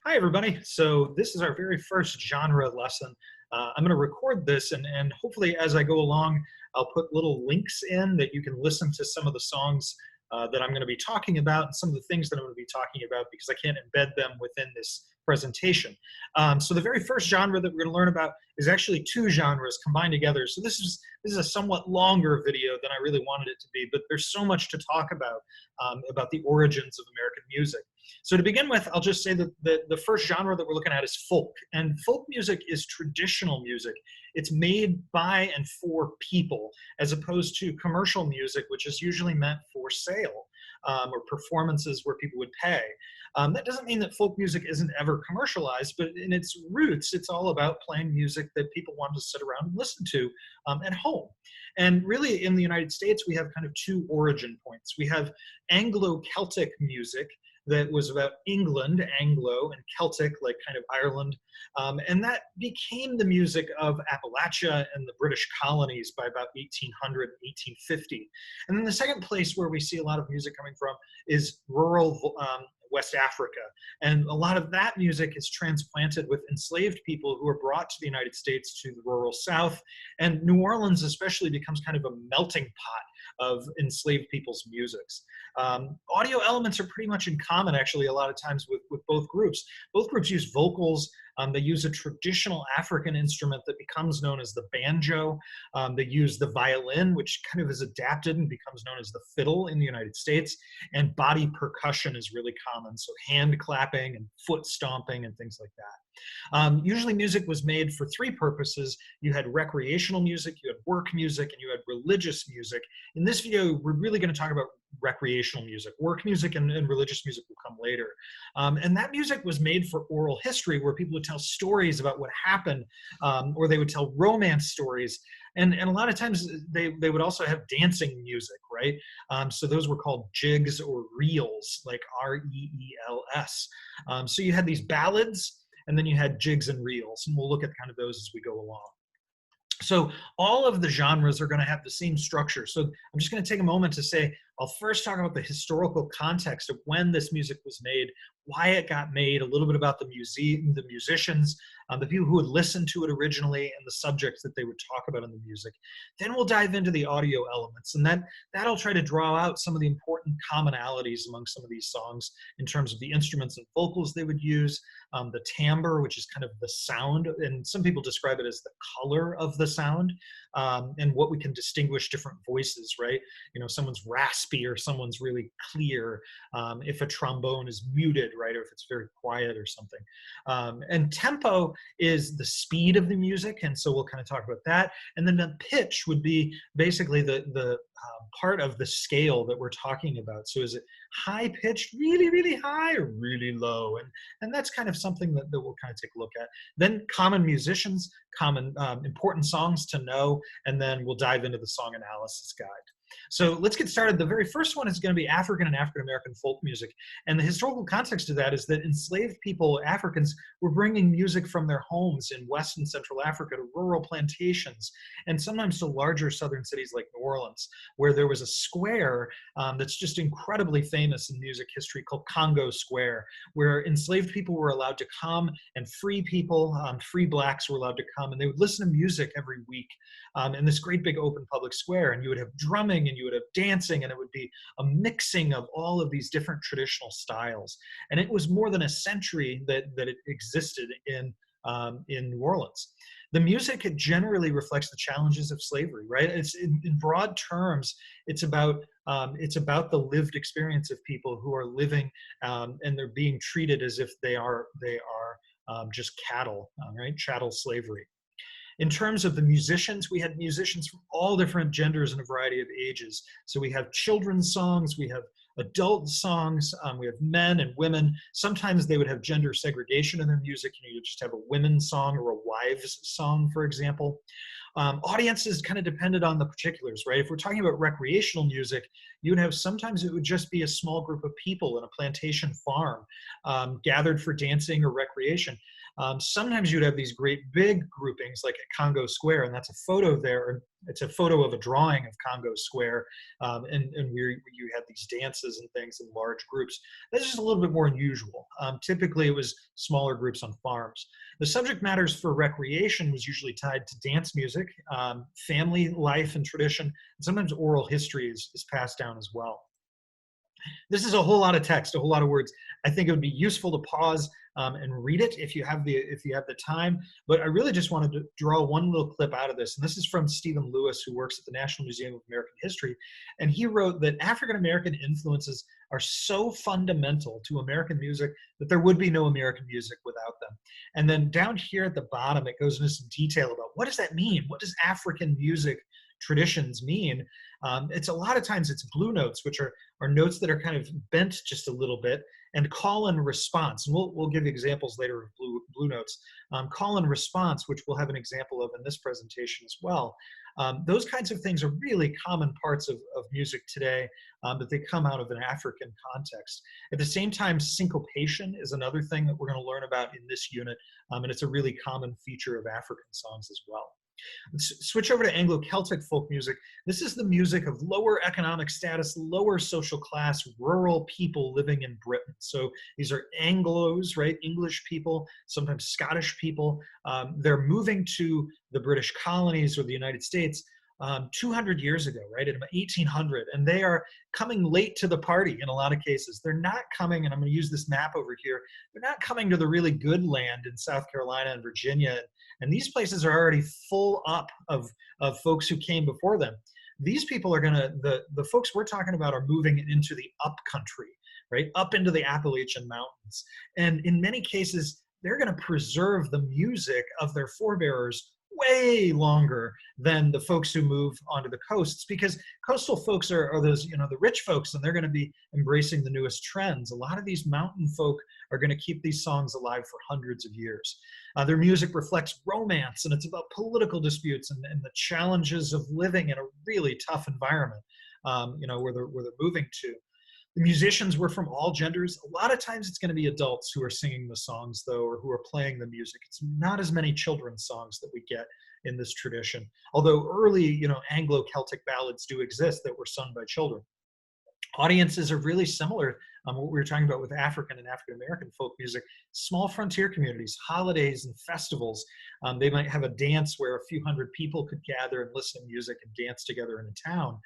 Hi, everybody. So this is our very first genre lesson. I'm going to record this, and hopefully as I go along, I'll put little links in that you can listen to some of the songs that I'm going to be talking about and some of the things that I'm going to be talking about because I can't embed them within this presentation. So the very first genre that we're going to learn about is actually two genres combined together. So this is a somewhat longer video than I really wanted it to be, but there's so much to talk about the origins of American music. So to begin with, I'll just say that the first genre that we're looking at is folk. And folk music is traditional music. It's made by and for people, as opposed to commercial music, which is usually meant for sale or performances where people would pay. That doesn't mean that folk music isn't ever commercialized, but in its roots, it's all about playing music that people want to sit around and listen to at home. And really, in the United States, we have kind of two origin points. We have Anglo-Celtic music, that was about England, Anglo, and Celtic, like kind of Ireland. And that became the music of Appalachia and the British colonies by about 1800, 1850. And then the second place where we see a lot of music coming from is rural West Africa. And a lot of that music is transplanted with enslaved people who are brought to the United States to the rural South. And New Orleans especially becomes kind of a melting pot of enslaved people's musics. Audio elements are pretty much in common, actually, a lot of times with both groups. Both groups use vocals. They use a traditional African instrument that becomes known as the banjo. They use the violin, which kind of is adapted and becomes known as the fiddle in the United States. And body percussion is really common, so hand clapping and foot stomping and things like that. Usually music was made for three purposes. You had recreational music, you had work music, and you had religious music. In this video, we're really going to talk about recreational music. Work music and religious music will come later. And that music was made for oral history, where people would tell stories about what happened, or they would tell romance stories. And a lot of times they would also have dancing music, right? So those were called jigs or reels, like R-E-E-L-S. So you had these ballads, and then you had jigs and reels, and we'll look at kind of those as we go along. So all of the genres are going to have the same structure. So I'm just going to take a moment to say, I'll first talk about the historical context of when this music was made, why it got made, a little bit about the musicians, the people who would listen to it originally, and the subjects that they would talk about in the music. Then we'll dive into the audio elements, and that'll try to draw out some of the important commonalities among some of these songs in terms of the instruments and vocals they would use, the timbre, which is kind of the sound, and some people describe it as the color of the sound, and what we can distinguish different voices, right? You know, someone's raspy or someone's really clear, if a trombone is muted, right, or if it's very quiet or something. And tempo is the speed of the music, and so we'll kind of talk about that. And then the pitch would be basically the part of the scale that we're talking about. So is it high pitched, really, really high, or really low? And that's kind of something that we'll kind of take a look at. Then common musicians, common important songs to know, and then we'll dive into the song analysis guide. So let's get started. The very first one is going to be African and African-American folk music. And the historical context of that is that enslaved people, Africans, were bringing music from their homes in West and Central Africa to rural plantations, and sometimes to larger southern cities like New Orleans, where there was a square that's just incredibly famous in music history called Congo Square, where enslaved people were allowed to come and free people, free blacks were allowed to come, and they would listen to music every week in this great big open public square. And you would have drumming, and you would have dancing, and it would be a mixing of all of these different traditional styles. And it was more than a century that it existed in New Orleans. The music generally reflects the challenges of slavery, right? It's in broad terms, it's about the lived experience of people who are living and they're being treated as if they are just cattle, right? Chattel slavery. In terms of the musicians, we had musicians from all different genders and a variety of ages. So we have children's songs, we have adult songs, we have men and women. Sometimes they would have gender segregation in their music. You know, you just have a women's song or a wives' song, for example. Audiences kind of depended on the particulars, right? If we're talking about recreational music, you would have sometimes it would just be a small group of people in a plantation farm gathered for dancing or recreation. Sometimes you'd have these great big groupings like at Congo Square, and that's a photo there. It's a photo of a drawing of Congo Square, and where you had these dances and things in large groups. That's just a little bit more unusual. Typically, it was smaller groups on farms. The subject matters for recreation was usually tied to dance music, family life and tradition, and sometimes oral history is passed down as well. This is a whole lot of text, a whole lot of words. I think it would be useful to pause and read it if you have the time. But I really just wanted to draw one little clip out of this, and this is from Stephen Lewis, who works at the National Museum of American History, and he wrote that African American influences are so fundamental to American music that there would be no American music without them. And then down here at the bottom, it goes into some detail about what does that mean? What does African music traditions mean? It's a lot of times it's blue notes, which are notes that are kind of bent just a little bit, and call and response. And we'll give you examples later of blue notes. Call and response, which we'll have an example of in this presentation as well. Those kinds of things are really common parts of music today, but they come out of an African context. At the same time, syncopation is another thing that we're going to learn about in this unit, and it's a really common feature of African songs as well. Let's switch over to Anglo-Celtic folk music. This is the music of lower economic status, lower social class, rural people living in Britain. So these are Anglos, right? English people, sometimes Scottish people. They're moving to the British colonies or the United States 200 years ago, right, in 1800, and they are coming late to the party in a lot of cases. They're not coming, and I'm going to use this map over here, they're not coming to the really good land in South Carolina and Virginia, and these places are already full up of folks who came before them. These people are going to, the folks we're talking about are moving into the up country, right, up into the Appalachian Mountains, and in many cases, they're going to preserve the music of their forebears way longer than the folks who move onto the coasts, because coastal folks are those, you know, the rich folks, and they're going to be embracing the newest trends. A lot of these mountain folk are going to keep these songs alive for hundreds of years. Their music reflects romance, and it's about political disputes and the challenges of living in a really tough environment, you know, where they're moving to. The musicians were from all genders. A lot of times it's going to be adults who are singing the songs, though, or who are playing the music. It's not as many children's songs that we get in this tradition, although early, you know, Anglo-Celtic ballads do exist that were sung by children. Audiences are really similar, what we were talking about with African and African-American folk music. Small frontier communities, holidays and festivals. They might have a dance where a few hundred people could gather and listen to music and dance together in a town.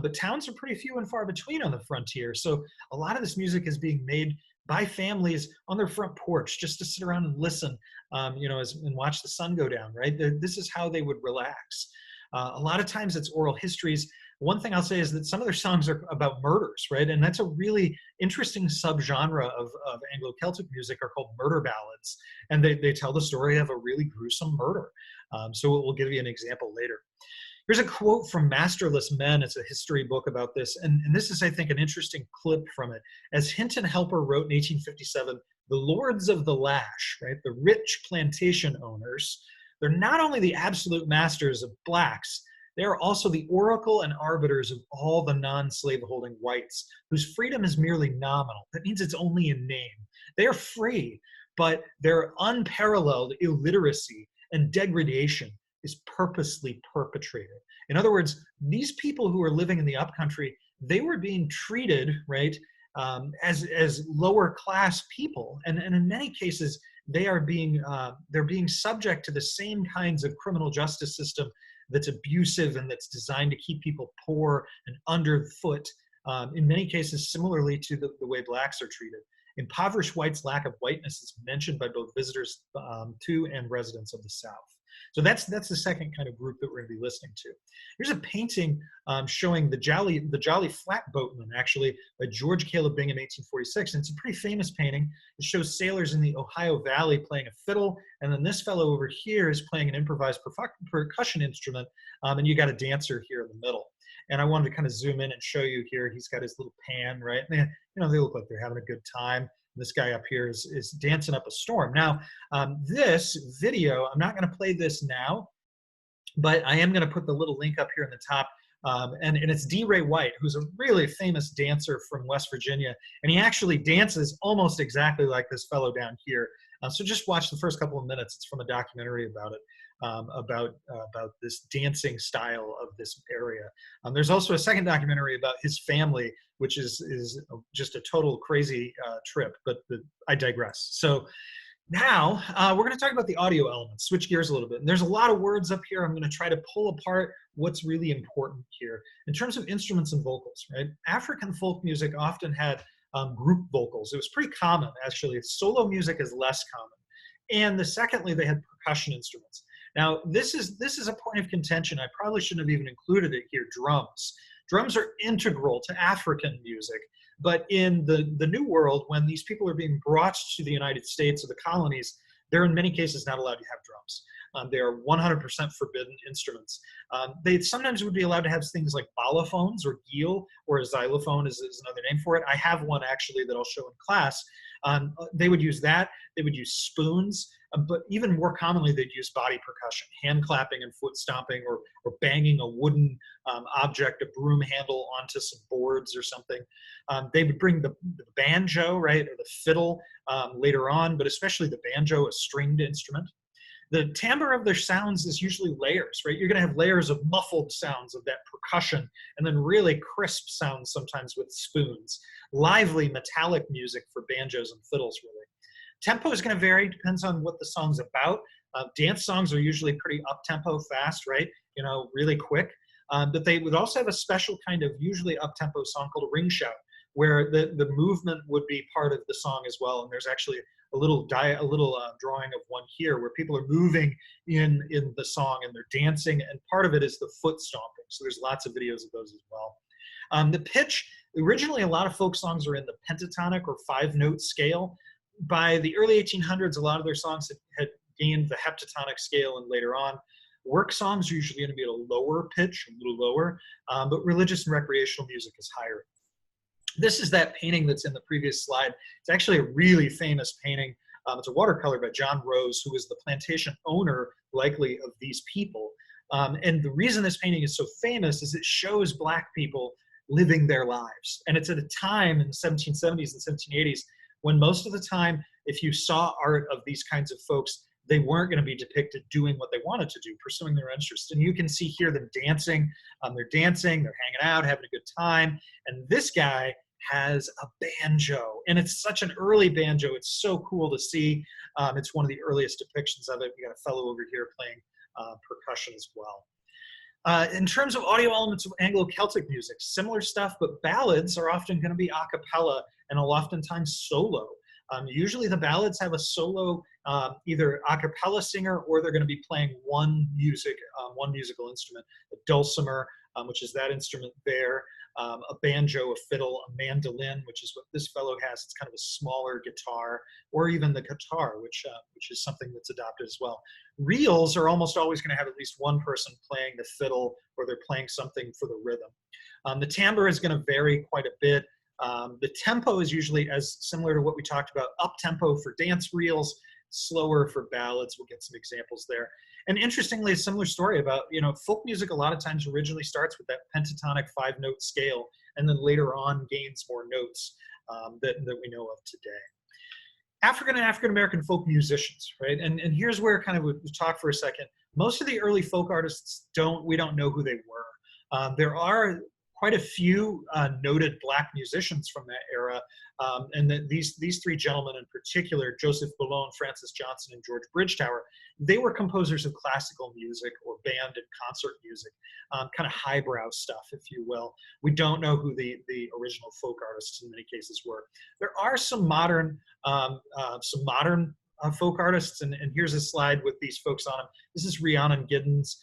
But towns are pretty few and far between on the frontier. So a lot of this music is being made by families on their front porch just to sit around and listen, you know, and watch the sun go down, right? This is how they would relax. A lot of times it's oral histories. One thing I'll say is that some of their songs are about murders, right? And that's a really interesting subgenre of Anglo-Celtic music, are called murder ballads. And they tell the story of a really gruesome murder. So we'll give you an example later. Here's a quote from Masterless Men. It's a history book about this. And this is, I think, an interesting clip from it. As Hinton Helper wrote in 1857, the lords of the lash, right, the rich plantation owners, they're not only the absolute masters of blacks, they are also the oracle and arbiters of all the non-slaveholding whites, whose freedom is merely nominal. That means it's only in name. They are free, but their unparalleled illiteracy and degradation is purposely perpetrated. In other words, these people who are living in the upcountry, they were being treated, right, as lower class people, and in many cases, they're being subject to the same kinds of criminal justice system that's abusive and that's designed to keep people poor and underfoot, in many cases similarly to the way blacks are treated. Impoverished whites' lack of whiteness is mentioned by both visitors to and residents of the South. So that's the second kind of group that we're going to be listening to. Here's a painting showing the Jolly Flatboatman, actually, by George Caleb Bingham, 1846. And it's a pretty famous painting. It shows sailors in the Ohio Valley playing a fiddle, and then this fellow over here is playing an improvised percussion instrument, and you got a dancer here in the middle. And I wanted to kind of zoom in and show you here. He's got his little pan, right? And you know, they look like they're having a good time. This guy up here is dancing up a storm. Now, this video, I'm not going to play this now. But I am going to put the little link up here in the top. And it's D. Ray White, who's a really famous dancer from West Virginia. And he actually dances almost exactly like this fellow down here. So just watch the first couple of minutes. It's from a documentary about it, about this dancing style of this area. There's also a second documentary about his family, which is just a total crazy trip, but I digress. So now, we're going to talk about the audio elements, switch gears a little bit. And there's a lot of words up here. I'm going to try to pull apart what's really important here. In terms of instruments and vocals, right? African folk music often had group vocals. It was pretty common, actually. Solo music is less common. And secondly, they had percussion instruments. Now, this is a point of contention. I probably shouldn't have even included it here, drums. Drums are integral to African music. But in the New World, when these people are being brought to the United States or the colonies, they're in many cases not allowed to have drums. They are 100% forbidden instruments. They sometimes would be allowed to have things like balafons or guil, or a xylophone is another name for it. I have one actually that I'll show in class. They would use that. They would use spoons, but even more commonly, they'd use body percussion, hand clapping and foot stomping, or banging a wooden object, a broom handle, onto some boards or something. They would bring the banjo, right, or the fiddle later on, but especially the banjo, a stringed instrument. The timbre of their sounds is usually layers, right? You're going to have layers of muffled sounds of that percussion, and then really crisp sounds sometimes with spoons. Lively metallic music for banjos and fiddles, really. Tempo is going to vary, depends on what the song's about. Dance songs are usually pretty up-tempo, fast, right? You know, really quick. But they would also have a special kind of usually up-tempo song called a ring shout, where the movement would be part of the song as well. And there's actually a little drawing of one here where people are moving in the song and they're dancing, and part of it is the foot stomping. So there's lots of videos of those as well. The pitch, originally a lot of folk songs are in the pentatonic or 5-note scale. By the early 1800s, a lot of their songs had gained the heptatonic scale, and later on, work songs are usually going to be at a lower pitch, a little lower, but religious and recreational music is higher. This is that painting that's in the previous slide. It's actually a really famous painting. It's a watercolor by John Rose, who is the plantation owner, likely, of these people. And the reason this painting is so famous is it shows Black people living their lives. And it's at a time in the 1770s and 1780s when most of the time, if you saw art of these kinds of folks, they weren't going to be depicted doing what they wanted to do, pursuing their interests. And you can see here them dancing. They're dancing, they're hanging out, having a good time. And this guy has a banjo, and it's such an early banjo. It's so cool to see. It's one of the earliest depictions of it. We got a fellow over here playing percussion as well. In terms of audio elements of Anglo-Celtic music, similar stuff, but ballads are often going to be a cappella and oftentimes solo. Usually the ballads have a solo, either a cappella singer, or they're going to be playing one musical instrument, a dulcimer, which is that instrument there, a banjo, a fiddle, a mandolin, which is what this fellow has. It's kind of a smaller guitar, or even the guitar, which is something that's adopted as well. Reels are almost always going to have at least one person playing the fiddle, or they're playing something for the rhythm. The timbre is going to vary quite a bit. The tempo is usually as similar to what we talked about, up tempo for dance reels, slower for ballads. We'll get some examples there. And interestingly, a similar story about, folk music a lot of times originally starts with that pentatonic 5-note scale, and then later on gains more notes that we know of today. African and African-American folk musicians, right? And here's where kind of we talk for a second. Most of the early folk artists we don't know who they were. There are quite a few noted Black musicians from that era, and these three gentlemen in particular, Joseph Boulogne, Francis Johnson, and George Bridgetower, they were composers of classical music or band and concert music, kind of highbrow stuff, if you will. We don't know who the original folk artists in many cases were. There are some modern folk artists, and here's a slide with these folks on them. This is Rhiannon Giddens.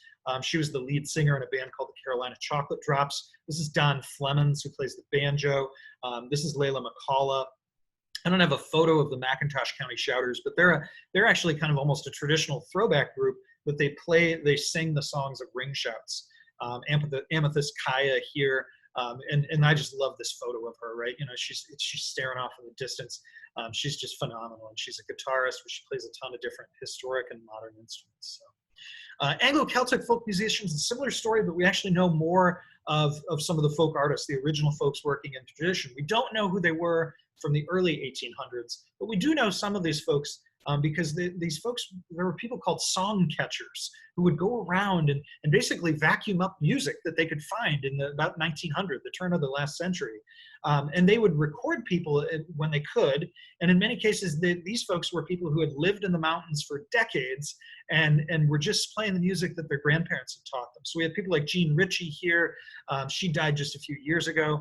She was the lead singer in a band called the Carolina Chocolate Drops. This is Don Flemons, who plays the banjo. This is Layla McCullough. I don't have a photo of the McIntosh County Shouters, but they're actually kind of almost a traditional throwback group, but they sing the songs of ring shouts. Amethyst Kaya here, and I just love this photo of her, right? She's staring off in the distance. She's just phenomenal, and she's a guitarist where she plays a ton of different historic and modern instruments. So. Anglo-Celtic folk musicians, a similar story, but we actually know more of some of the folk artists, the original folks working in tradition. We don't know who they were from the early 1800s, but we do know some of these folks because these folks, there were people called song catchers who would go around and basically vacuum up music that they could find in about 1900, the turn of the last century. And they would record people when they could. And in many cases, these folks were people who had lived in the mountains for decades and were just playing the music that their grandparents had taught them. So we have people like Jean Ritchie here. She died just a few years ago.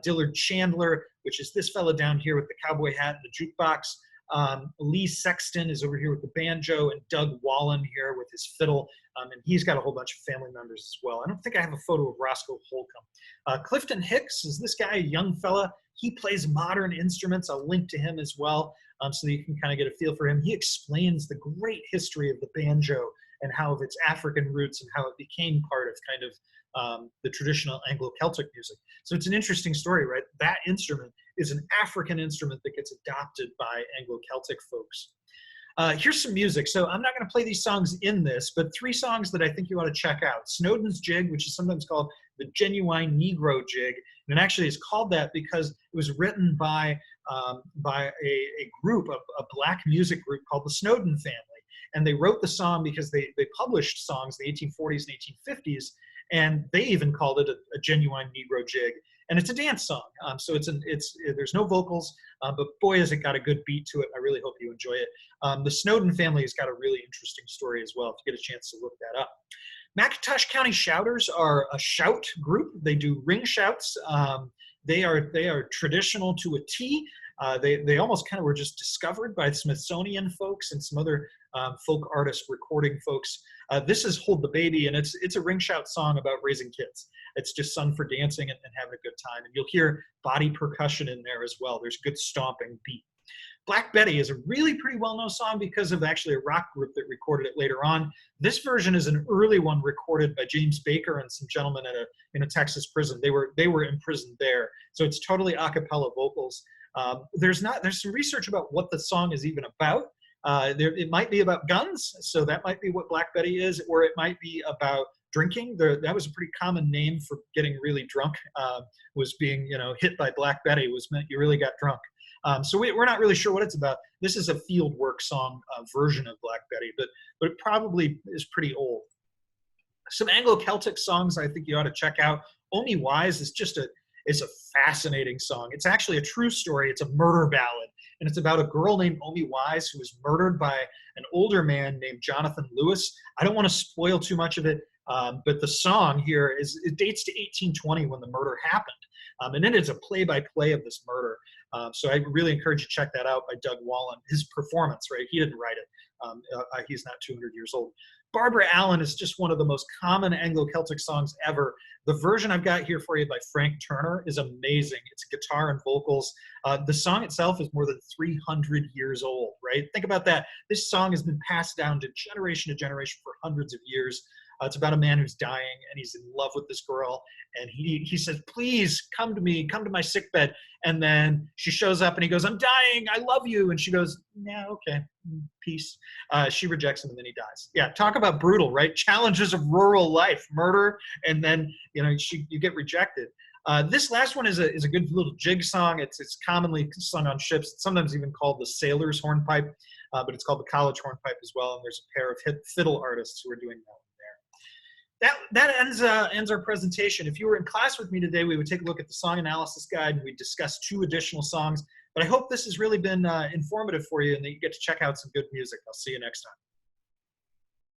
Dillard Chandler, which is this fella down here with the cowboy hat and the jukebox. Lee Sexton is over here with the banjo, and Doug Wallen here with his fiddle, and he's got a whole bunch of family members as well. I don't think I have a photo of Roscoe Holcomb. Clifton Hicks is this guy, a young fella. He plays modern instruments. I'll link to him as well, so that you can kind of get a feel for him. He explains the great history of the banjo and how of its African roots and how it became part of kind of the traditional Anglo-Celtic music. So it's an interesting story, right? That instrument is an African instrument that gets adopted by Anglo-Celtic folks. Here's some music. So I'm not going to play these songs in this, but 3 songs that I think you ought to check out. Snowden's Jig, which is sometimes called the Genuine Negro Jig. And it actually is called that because it was written by a group, a black music group called the Snowden family. And they wrote the song because they published songs in the 1840s and 1850s, and they even called it a genuine Negro jig. And it's a dance song, so there's no vocals, but boy, has it got a good beat to it. I really hope you enjoy it. The Snowden family has got a really interesting story as well, if you get a chance to look that up. McIntosh County Shouters are a shout group. They do ring shouts. They are traditional to a T. They almost kind of were just discovered by Smithsonian folks and some other folk artists, recording folks. This is Hold the Baby, and it's a ring shout song about raising kids. It's just sung for dancing and having a good time. And you'll hear body percussion in there as well. There's good stomping beat. Black Betty is a really pretty well-known song because of actually a rock group that recorded it later on. This version is an early one recorded by James Baker and some gentlemen in a Texas prison. They were imprisoned there. So it's totally a cappella vocals. There's some research about what the song is even about. It might be about guns, so that might be what Black Betty is, or it might be about drinking. That was a pretty common name for getting really drunk, was being hit by Black Betty was meant you really got drunk. So we're not really sure what it's about. This is a field work song version of Black Betty, but it probably is pretty old. Some Anglo-Celtic songs I think you ought to check out. Omi Wise is it's a fascinating song. It's actually a true story. It's a murder ballad, and it's about a girl named Omi Wise who was murdered by an older man named Jonathan Lewis. I don't want to spoil too much of it, but the song here it dates to 1820 when the murder happened, and it is a play-by-play of this murder. So I really encourage you to check that out by Doug Wallen. His performance, right? He didn't write it. He's not 200 years old. Barbara Allen is just one of the most common Anglo-Celtic songs ever. The version I've got here for you by Frank Turner is amazing. It's guitar and vocals. The song itself is more than 300 years old, right? Think about that. This song has been passed down to generation for hundreds of years. It's about a man who's dying, and he's in love with this girl, and he says, please come to me, come to my sickbed. And then she shows up and he goes, I'm dying, I love you. And she goes, yeah, okay, peace. She rejects him and then he dies. Yeah, talk about brutal, right? Challenges of rural life, murder, and then you get rejected. This last one is a good little jig song. It's commonly sung on ships. It's sometimes even called the sailor's hornpipe, but it's called the college hornpipe as well. And there's a pair of fiddle artists who are doing that. That ends our presentation. If you were in class with me today, we would take a look at the song analysis guide and we'd discuss 2 additional songs. But I hope this has really been informative for you and that you get to check out some good music. I'll see you next time.